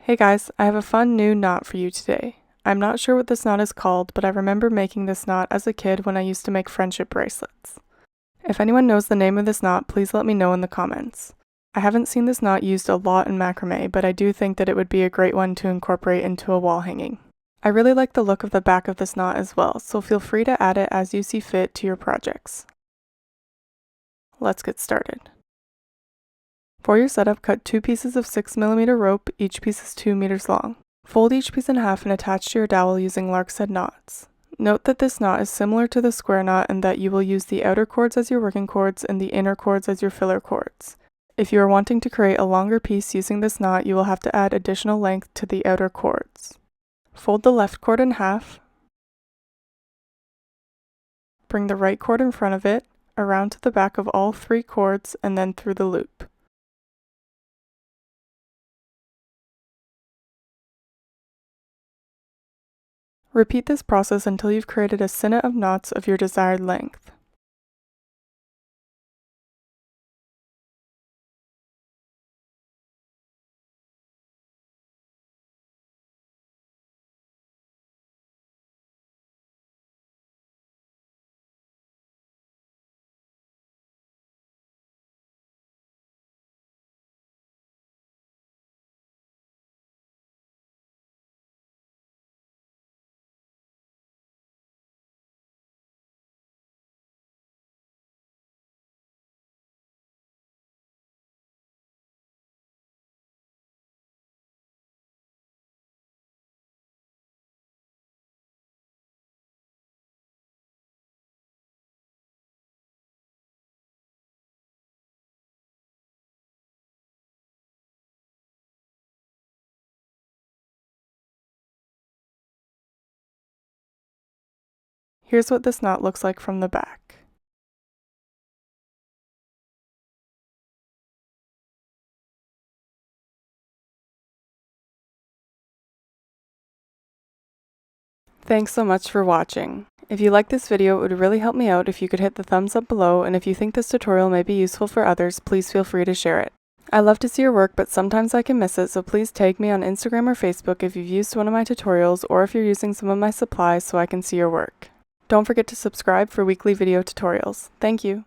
Hey guys, I have a fun new knot for you today. I'm not sure what this knot is called, but I remember making this knot as a kid when I used to make friendship bracelets. If anyone knows the name of this knot, please let me know in the comments. I haven't seen this knot used a lot in macrame, but I do think that it would be a great one to incorporate into a wall hanging. I really like the look of the back of this knot as well, so feel free to add it as you see fit to your projects. Let's get started. For your setup, cut 2 pieces of 6mm rope, each piece is 2 meters long. Fold each piece in half and attach to your dowel using Lark knots. Note that this knot is similar to the square knot in that you will use the outer cords as your working cords and the inner cords as your filler cords. If you are wanting to create a longer piece using this knot, you will have to add additional length to the outer cords. Fold the left cord in half. Bring the right cord in front of it, around to the back of all 3 cords, and then through the loop. Repeat this process until you've created a sinnet of knots of your desired length. Here's what this knot looks like from the back. Thanks so much for watching. If you like this video, it would really help me out if you could hit the thumbs up below, and if you think this tutorial may be useful for others, please feel free to share it. I love to see your work, but sometimes I can miss it, so please tag me on Instagram or Facebook if you've used one of my tutorials or if you're using some of my supplies so I can see your work. Don't forget to subscribe for weekly video tutorials. Thank you.